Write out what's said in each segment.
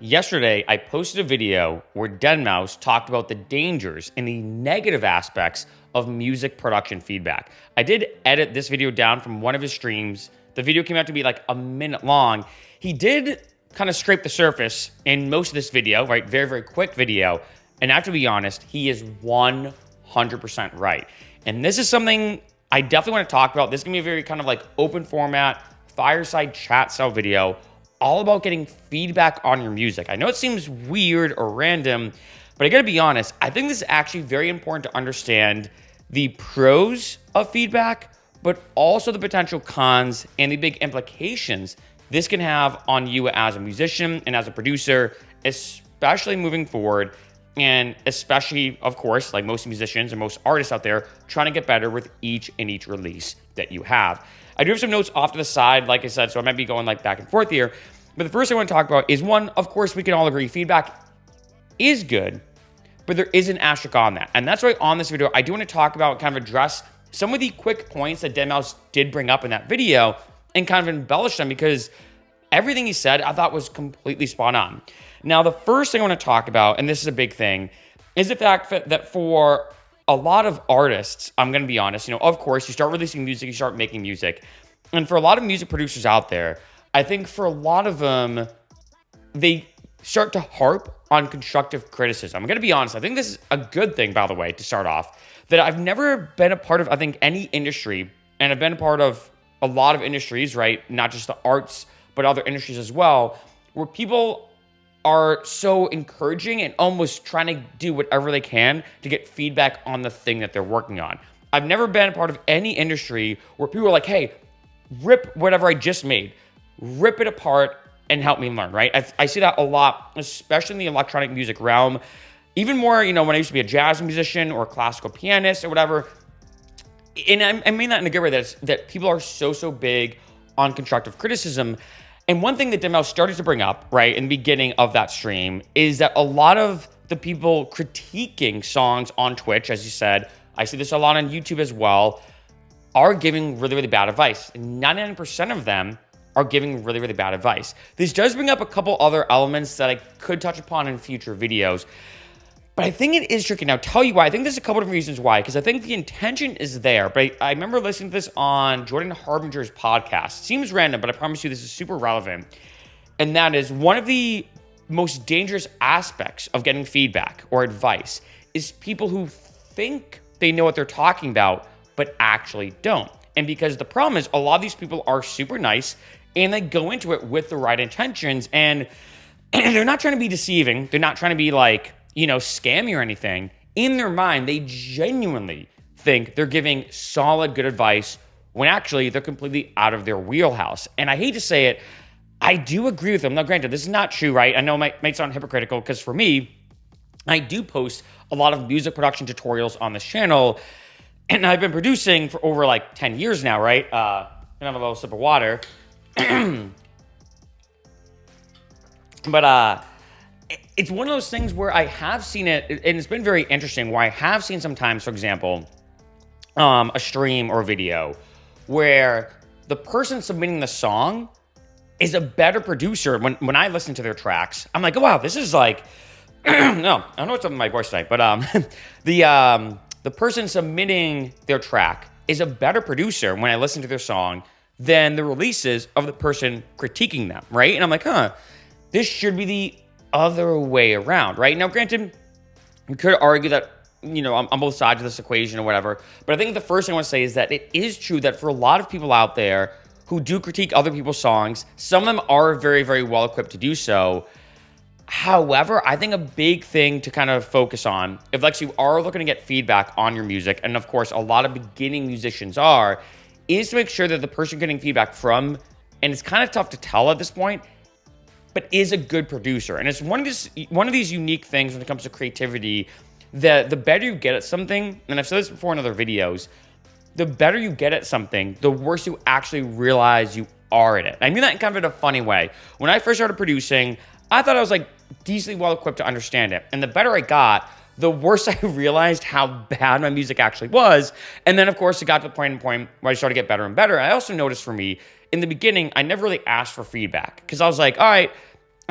Yesterday, I posted a video where Deadmau5 talked about the dangers and the negative aspects of music production feedback. I did edit this video down from one of his streams. The video came out to be like a minute long. He did kind of scrape the surface in most of this video, right? Very, very quick video. And I have to be honest, he is 100% right. And this is something I definitely want to talk about. This is going to be a very kind of like open format, fireside chat style video, all about getting feedback on your music. I know it seems weird or random, but I gotta be honest, I think this is actually very important to understand the pros of feedback, but also the potential cons and the big implications this can have on you as a musician and as a producer, especially moving forward. And especially, of course, like most musicians and most artists out there, trying to get better with each release that you have. I do have some notes off to the side, like I said, so I might be going like back and forth here. But the first thing I want to talk about is one, of course, we can all agree feedback is good, but there is an asterisk on that. And that's why on this video, I do want to talk about, kind of address some of the quick points that Deadmau5 did bring up in that video and kind of embellish them, because everything he said I thought was completely spot on. Now, the first thing I want to talk about, and this is a big thing, is the fact that for a lot of artists, I'm going to be honest, of course, you start releasing music, you start making music. And for a lot of music producers out there, I think for a lot of them, they start to harp on constructive criticism. I'm going to be honest, I think this is a good thing, by the way, to start off, that I've never been a part of, I think, any industry, and I've been a part of a lot of industries, right? Not just the arts, but other industries as well, where people are so encouraging and almost trying to do whatever they can to get feedback on the thing that they're working on. I've never been a part of any industry where people are like, hey, rip whatever I just made, rip it apart and help me learn, right? I see that a lot, especially in the electronic music realm. Even more, when I used to be a jazz musician or a classical pianist or whatever. And I mean that in a good way, that people are so big on constructive criticism. And one thing that Deadmau5 started to bring up, right, in the beginning of that stream is that a lot of the people critiquing songs on Twitch, as you said, I see this a lot on YouTube as well, are giving really bad advice. 99% of them are giving really bad advice. This does bring up a couple other elements that I could touch upon in future videos, but I think it is tricky. Now, I'll tell you why. I think there's a couple of reasons why, because I think the intention is there, but I remember listening to this on Jordan Harbinger's podcast. Seems random, but I promise you this is super relevant. And that is, one of the most dangerous aspects of getting feedback or advice is people who think they know what they're talking about, but actually don't. And because the problem is, a lot of these people are super nice and they go into it with the right intentions, and they're not trying to be deceiving. They're not trying to be like, scammy or anything. In their mind, they genuinely think they're giving solid, good advice when actually they're completely out of their wheelhouse. And I hate to say it, I do agree with them. Now, granted, this is not true, right? I know it might sound hypocritical, because for me, I do post a lot of music production tutorials on this channel, and I've been producing for over like 10 years now, right? Gonna have a little sip of water. But it's one of those things where I have seen it, and it's been very interesting, where I have seen sometimes, for example, a stream or a video where the person submitting the song is a better producer. When I listen to their tracks, I'm like, oh, wow, this is like, no, I don't know what's up with my voice tonight, but the person submitting their track is a better producer when I listen to their song than the releases of the person critiquing them, right? And I'm like, this should be the other way around, right? Now, granted, we could argue that, on both sides of this equation or whatever, but I think the first thing I want to say is that it is true that for a lot of people out there who do critique other people's songs, some of them are very well equipped to do so. However, I think a big thing to kind of focus on, if you are looking to get feedback on your music, and of course a lot of beginning musicians are, is to make sure that the person getting feedback from, and it's kind of tough to tell at this point, but is a good producer. And it's one of these unique things when it comes to creativity, that the better you get at something, and I've said this before in other videos, the better you get at something, the worse you actually realize you are at it. I mean that in kind of a funny way. When I first started producing, I thought I was like decently well equipped to understand it. And the better I got, the worse I realized how bad my music actually was. And then, of course, it got to the point where I started to get better and better. I also noticed for me, in the beginning, I never really asked for feedback, because I was like, all right,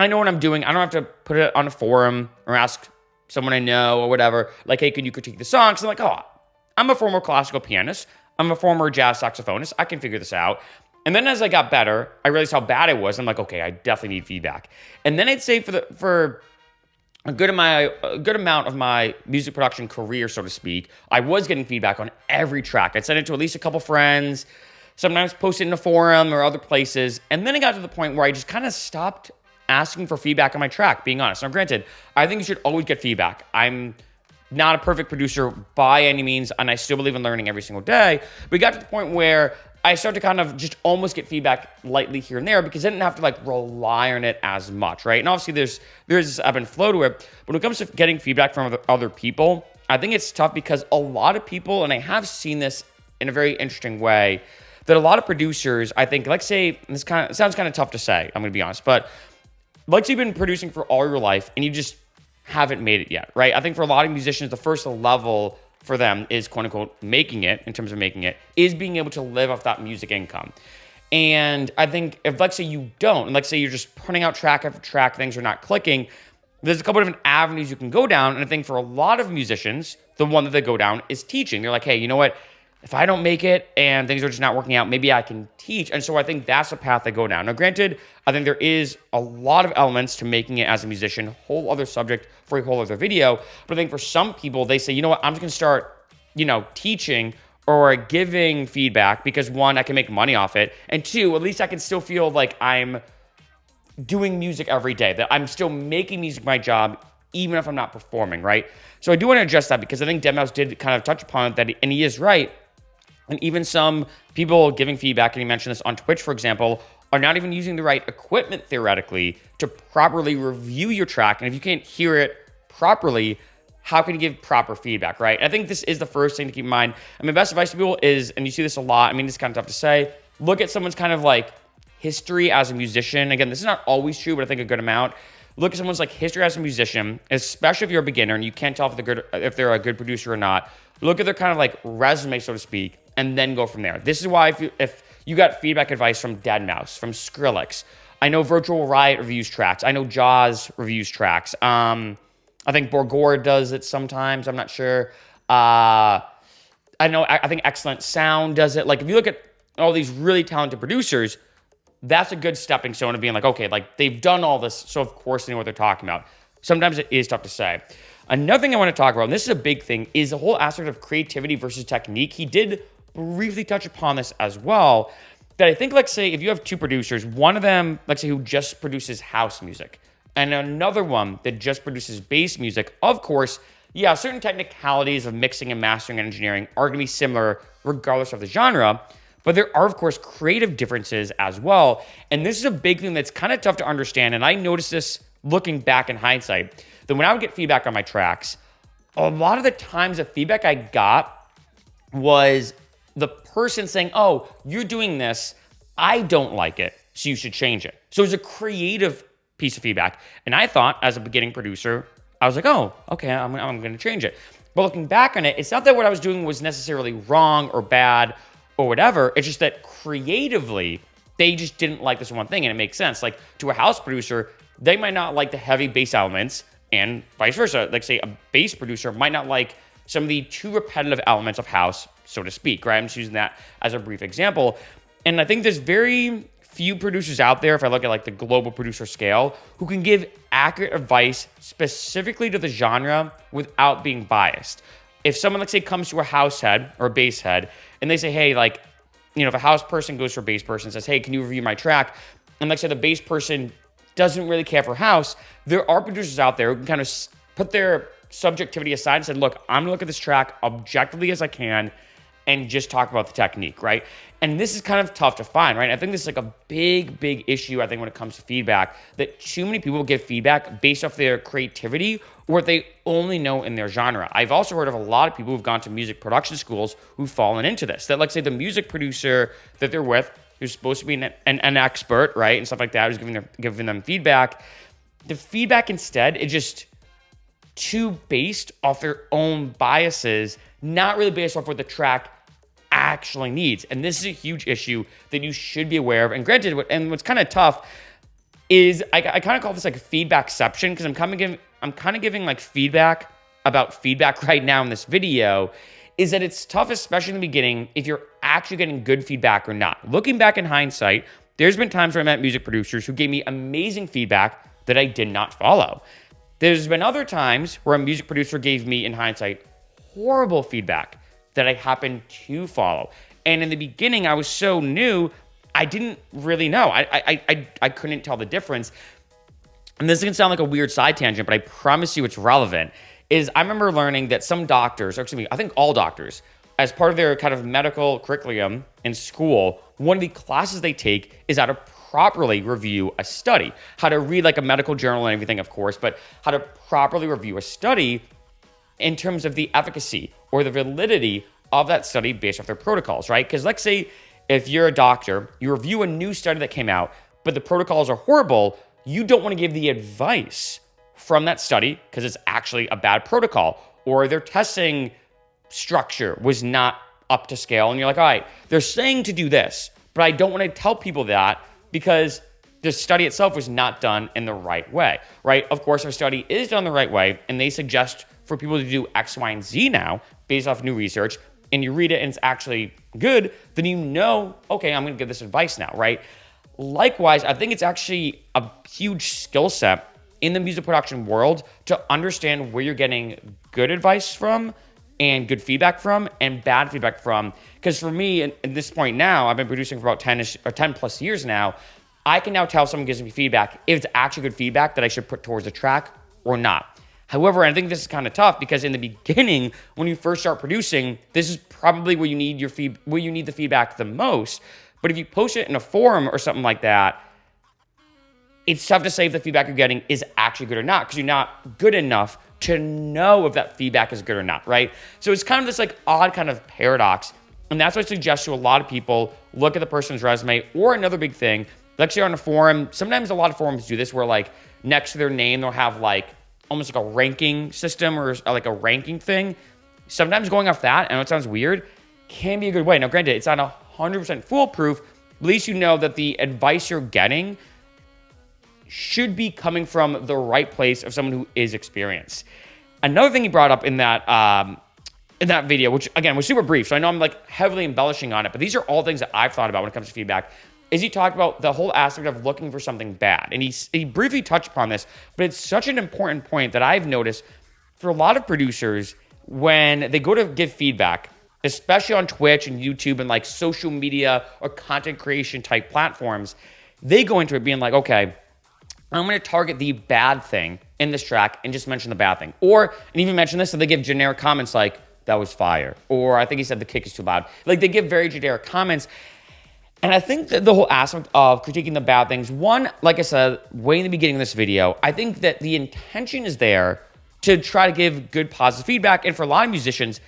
I know what I'm doing. I don't have to put it on a forum or ask someone I know or whatever, like, hey, can you critique the song? So I'm like, oh, I'm a former classical pianist. I'm a former jazz saxophonist. I can figure this out. And then as I got better, I realized how bad I was. I'm like, okay, I definitely need feedback. And then I'd say for a good amount of my music production career, so to speak, I was getting feedback on every track. I'd send it to at least a couple friends, sometimes post it in a forum or other places. And then it got to the point where I just kind of stopped asking for feedback on my track, being honest. Now, granted, I think you should always get feedback. I'm not a perfect producer by any means, and I still believe in learning every single day. But it got to the point where I started to kind of just almost get feedback lightly here and there because I didn't have to like rely on it as much, right? And obviously there's this ebb and flow to it. But when it comes to getting feedback from other people, I think it's tough because a lot of people, and I have seen this in a very interesting way, that a lot of producers, I think, like say, and this kind of sounds kind of tough to say, I'm going to be honest, but like you've been producing for all your life and you just haven't made it yet, right? I think for a lot of musicians, the first level for them is quote unquote making it, in terms of making it, is being able to live off that music income. And I think if, let's say you don't, and let's say you're just putting out track after track, things are not clicking, there's a couple of different avenues you can go down. And I think for a lot of musicians, the one that they go down is teaching. They're like, hey, you know what? If I don't make it and things are just not working out, maybe I can teach. And so I think that's the path they go down. Now, granted, I think there is a lot of elements to making it as a musician, whole other subject for a whole other video. But I think for some people, they say, you know what, I'm just going to start, teaching or giving feedback because one, I can make money off it. And two, at least I can still feel like I'm doing music every day, that I'm still making music my job, even if I'm not performing, right? So I do want to address that because I think Deadmau5 did kind of touch upon that, and he is right. And even some people giving feedback, and he mentioned this on Twitch, for example, are not even using the right equipment, theoretically, to properly review your track. And if you can't hear it properly, how can you give proper feedback, right? And I think this is the first thing to keep in mind. And my best advice to people is, and you see this a lot, I mean, it's kind of tough to say, look at someone's kind of like history as a musician. Again, this is not always true, but I think a good amount. Look at someone's like history as a musician, especially if you're a beginner and you can't tell if they're a good producer or not. Look at their kind of like resume, so to speak, and then go from there. This is why if you got feedback advice from Deadmau5, from Skrillex, I know Virtual Riot reviews tracks. I know Jaws reviews tracks. I think Borgore does it sometimes. I'm not sure. I think Excellent Sound does it. Like if you look at all these really talented producers, that's a good stepping stone of being like, okay, like they've done all this, so of course they know what they're talking about. Sometimes it is tough to say. Another thing I want to talk about, and this is a big thing, is the whole aspect of creativity versus technique. He did briefly touch upon this as well, that I think, let's say, if you have two producers, one of them, let's say, who just produces house music, and another one that just produces bass music, of course, yeah, certain technicalities of mixing and mastering and engineering are going to be similar regardless of the genre, but there are, of course, creative differences as well. And this is a big thing that's kind of tough to understand, and I noticed this looking back in hindsight, that when I would get feedback on my tracks, a lot of the times the feedback I got was the person saying, oh, you're doing this, I don't like it, so you should change it. So it was a creative piece of feedback. And I thought, as a beginning producer, I was like, oh, okay, I'm going to change it. But looking back on it, it's not that what I was doing was necessarily wrong or bad or whatever. It's just that creatively, they just didn't like this one thing. And it makes sense. Like to a house producer, they might not like the heavy bass elements, and vice versa. Like say a bass producer might not like some of the too repetitive elements of house, so to speak, right? I'm just using that as a brief example. And I think there's very few producers out there, if I look at like the global producer scale, who can give accurate advice specifically to the genre without being biased. If someone, let's say, comes to a house head or a bass head, and they say, hey, like, if a house person goes to a bass person and says, hey, can you review my track? And like say the bass person doesn't really care for house, there are producers out there who can kind of put their subjectivity aside and say, look, I'm gonna look at this track objectively as I can and just talk about the technique, right? And this is kind of tough to find, right? I think this is like a big, big issue, I think, when it comes to feedback, that too many people give feedback based off their creativity or what they only know in their genre. I've also heard of a lot of people who've gone to music production schools who've fallen into this, that let's say the music producer that they're with, who's supposed to be an expert, right, and stuff like that, who's giving them feedback, the feedback instead is just too based off their own biases, not really based off what the track actually needs. And this is a huge issue that you should be aware of. And granted, and what's kind of tough, is I kind of call this like a feedbackception, because I'm kind of giving like feedback about feedback right now in this video, is that it's tough, especially in the beginning, if you're actually getting good feedback or not. Looking back in hindsight, there's been times where I met music producers who gave me amazing feedback that I did not follow. There's been other times where a music producer gave me, in hindsight, horrible feedback that I happened to follow. And in the beginning, I was so new, I didn't really know. I couldn't tell the difference. And this is gonna sound like a weird side tangent, but I promise you it's relevant, is I remember learning that some doctors, or excuse me, I think all doctors, as part of their kind of medical curriculum in school, one of the classes they take is how to properly review a study, how to read like a medical journal and everything, of course, but how to properly review a study in terms of the efficacy or the validity of that study based off their protocols, right? Because let's say if you're a doctor, you review a new study that came out, but the protocols are horrible, you don't want to give the advice from that study because it's actually a bad protocol, or their testing structure was not up to scale. And you're like, all right, they're saying to do this, but I don't want to tell people that because the study itself was not done in the right way, right? Of course, if a study is done the right way and they suggest for people to do X, Y, and Z now based off new research, and you read it and it's actually good, then you know, okay, I'm going to give this advice now, right? Likewise, I think it's actually a huge skill set in the music production world to understand where you're getting good advice from and good feedback from and bad feedback from. Because for me, at this point now, I've been producing for about 10 plus years now, I can now tell if someone gives me feedback if it's actually good feedback that I should put towards the track or not. However, I think this is kind of tough because in the beginning, when you first start producing, this is probably where you need the feedback the most. But if you post it in a forum or something like that, it's tough to say if the feedback you're getting is actually good or not, because you're not good enough to know if that feedback is good or not, right? So it's kind of this like odd kind of paradox. And that's what I suggest to a lot of people: look at the person's resume. Or another big thing, let's say on a forum, sometimes a lot of forums do this where like next to their name, they'll have like almost like a ranking system or like a ranking thing. Sometimes going off that, I know it sounds weird, can be a good way. Now, granted, it's not 100% foolproof. At least you know that the advice you're getting should be coming from the right place of someone who is experienced. Another thing he brought up in that video, which again was super brief, so I know I'm like heavily embellishing on it, but these are all things that I've thought about when it comes to feedback, is he talked about the whole aspect of looking for something bad. And he briefly touched upon this, but it's such an important point that I've noticed for a lot of producers when they go to give feedback, especially on Twitch and YouTube and like social media or content creation type platforms, they go into it being like, okay, I'm going to target the bad thing in this track and just mention the bad thing. Or, and even mention this, so they give generic comments like, that was fire. Or I think he said the kick is too loud. Like they give very generic comments. And I think that the whole aspect of critiquing the bad things, one, like I said, way in the beginning of this video, I think that the intention is there to try to give good positive feedback. And for a lot of musicians,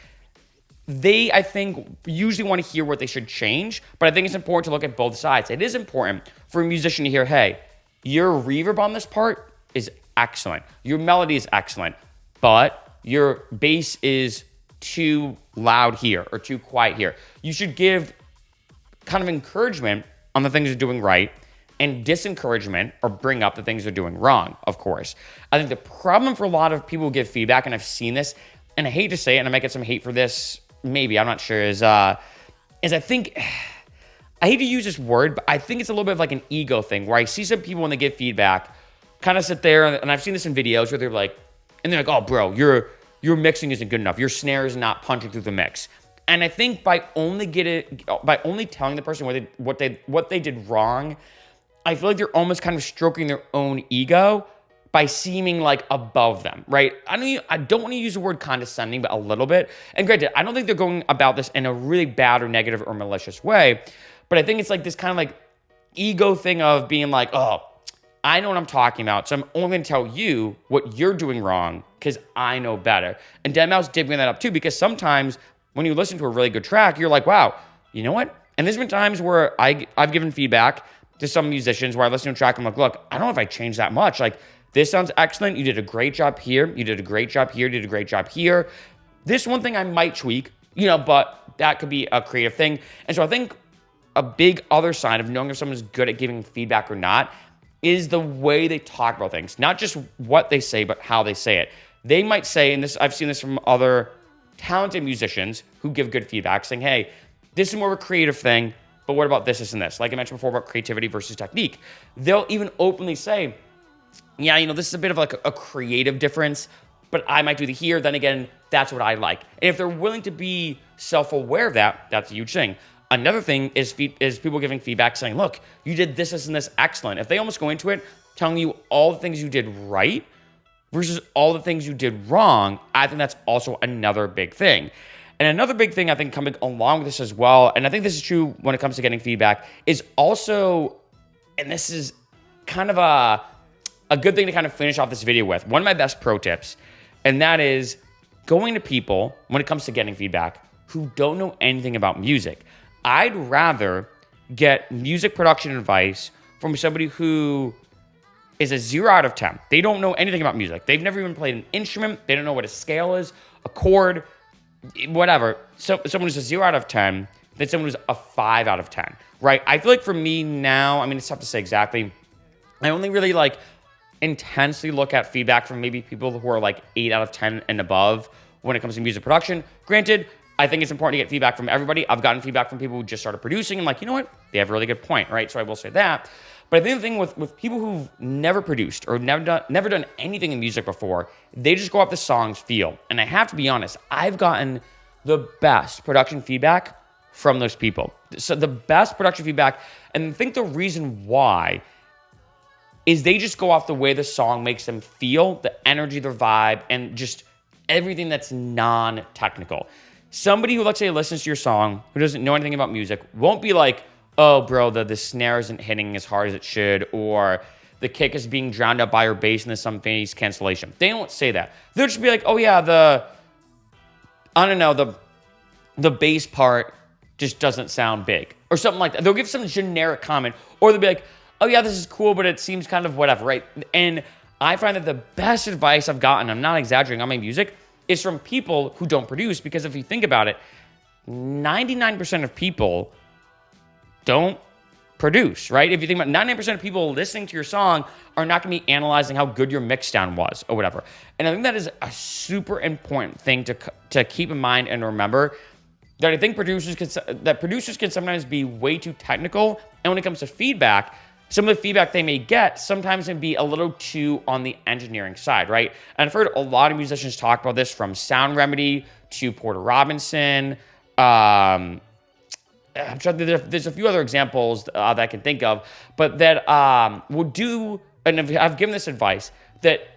they, I think, usually want to hear what they should change. But I think it's important to look at both sides. It is important for a musician to hear, hey, your reverb on this part is excellent. Your melody is excellent, but your bass is too loud here or too quiet here. You should give kind of encouragement on the things you're doing right and disencouragement or bring up the things they're doing wrong, of course. I think the problem for a lot of people who give feedback, and I've seen this, and I hate to say it, and I might get some hate for this, maybe, I'm not sure, is I think, I hate to use this word, but I think it's a little bit of like an ego thing where I see some people when they give feedback kind of sit there, and I've seen this in videos where they're like, and they're like, oh, bro, your mixing isn't good enough. Your snare is not punching through the mix. And I think by only telling the person what they did wrong, I feel like they're almost kind of stroking their own ego by seeming like above them, right? I don't want to use the word condescending, but a little bit. And granted, I don't think they're going about this in a really bad or negative or malicious way, but I think it's like this kind of like ego thing of being like, oh, I know what I'm talking about, so I'm only going to tell you what you're doing wrong because I know better. And Deadmau5 did bring that up too, because sometimes when you listen to a really good track, you're like, wow, you know what? And there's been times where I've given feedback to some musicians where I listen to a track, I'm like, look, I don't know if I changed that much. Like, this sounds excellent. You did a great job here. You did a great job here. You did a great job here. This one thing I might tweak, but that could be a creative thing. And so I think a big other sign of knowing if someone's good at giving feedback or not is the way they talk about things, not just what they say, but how they say it. They might say, and this I've seen this from other talented musicians who give good feedback, saying, hey, this is more of a creative thing, but what about this, and this? Like I mentioned before about creativity versus technique. They'll even openly say, yeah, this is a bit of like a creative difference, but I might do the here. Then again, that's what I like. And if they're willing to be self-aware of that, that's a huge thing. Another thing is people giving feedback saying, look, you did this, and this excellent. If they almost go into it telling you all the things you did right versus all the things you did wrong, I think that's also another big thing. And another big thing I think coming along with this as well, and I think this is true when it comes to getting feedback, is also, and this is kind of a good thing to kind of finish off this video with, one of my best pro tips, and that is going to people when it comes to getting feedback who don't know anything about music. I'd rather get music production advice from somebody who is a 0 out of 10. They don't know anything about music. They've never even played an instrument. They don't know what a scale is, a chord, whatever. So someone who's a 0 out of 10 than someone who's a 5 out of 10, right? I feel like for me now, I mean, it's tough to say exactly. I only really like intensely look at feedback from maybe people who are like 8 out of 10 and above when it comes to music production. Granted, I think it's important to get feedback from everybody. I've gotten feedback from people who just started producing and like, you know what? They have a really good point, right? So I will say that. But I think the thing with people who've never produced or never done anything in music before, they just go off the song's feel. And I have to be honest, I've gotten the best production feedback from those people. So the best production feedback, and I think the reason why is they just go off the way the song makes them feel, the energy, the vibe, and just everything that's non-technical. Somebody who, let's say, listens to your song, who doesn't know anything about music, won't be like, oh, bro, the snare isn't hitting as hard as it should, or the kick is being drowned out by your bass and there's some phase cancellation. They don't say that. They'll just be like, oh, yeah, the bass part just doesn't sound big, or something like that. They'll give some generic comment, or they'll be like, oh, yeah, this is cool, but it seems kind of whatever, right? And I find that the best advice I've gotten, I'm not exaggerating, on my music, is from people who don't produce, because if you think about it, 99% of people don't produce, right? If you think about 99% of people listening to your song are not going to be analyzing how good your mix down was or whatever. And I think that is a super important thing to keep in mind and remember, that I think producers can sometimes be way too technical. And when it comes to feedback, some of the feedback they may get sometimes can be a little too on the engineering side, right? And I've heard a lot of musicians talk about this, from Sound Remedy to Porter Robinson. I'm sure there's a few other examples that I can think of, but that will do, and I've given this advice, that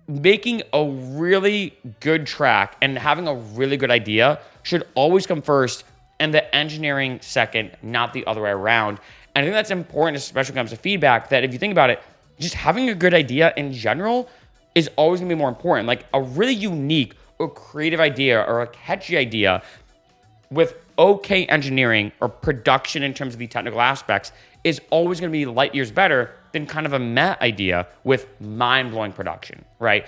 making a really good track and having a really good idea should always come first, and the engineering second, not the other way around. And I think that's important, especially when it comes to feedback, that if you think about it, just having a good idea in general is always gonna be more important. Like a really unique or creative idea or a catchy idea with okay engineering or production in terms of the technical aspects is always gonna be light years better than kind of a meh idea with mind-blowing production, right?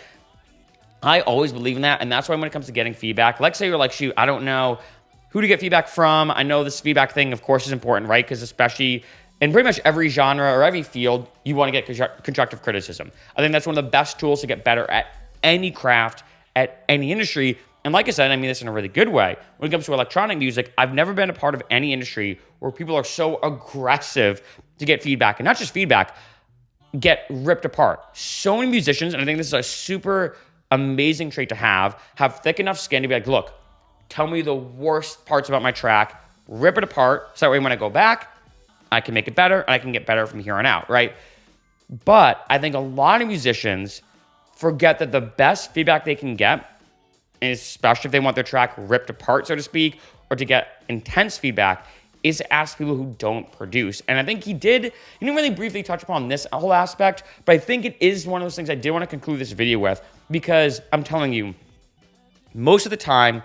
I always believe in that, and that's why when it comes to getting feedback, let's say you're like, shoot, I don't know who to get feedback from. I know this feedback thing, of course, is important, right? Because especially in pretty much every genre or every field, you want to get constructive criticism. I think that's one of the best tools to get better at any craft, at any industry. And like I said, I mean this in a really good way. When it comes to electronic music, I've never been a part of any industry where people are so aggressive to get feedback. And not just feedback, get ripped apart. So many musicians, and I think this is a super amazing trait to have thick enough skin to be like, look, tell me the worst parts about my track, rip it apart, so that way when I go back, I can make it better, and I can get better from here on out, right? But I think a lot of musicians forget that the best feedback they can get, and especially if they want their track ripped apart, so to speak, or to get intense feedback, is to ask people who don't produce. And I think he didn't really briefly touch upon this whole aspect, but I think it is one of those things I did want to conclude this video with, because I'm telling you, most of the time,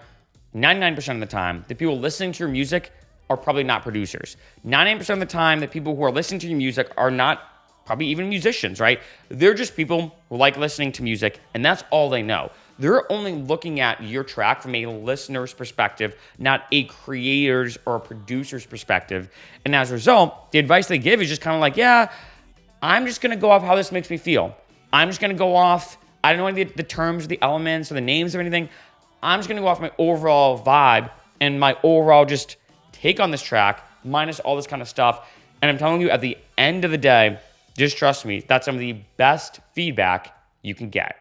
99% of the time, the people listening to your music are probably not producers. 99% of the time, the people who are listening to your music are not probably even musicians, right? They're just people who like listening to music, and that's all they know. They're only looking at your track from a listener's perspective, not a creator's or a producer's perspective. And as a result, the advice they give is just kind of like, yeah, I'm just going to go off how this makes me feel. I'm just going to go off, I don't know any of the terms, the elements, or the names of anything. I'm just going to go off my overall vibe and my overall just take on this track, minus all this kind of stuff. And I'm telling you, at the end of the day, just trust me, that's some of the best feedback you can get.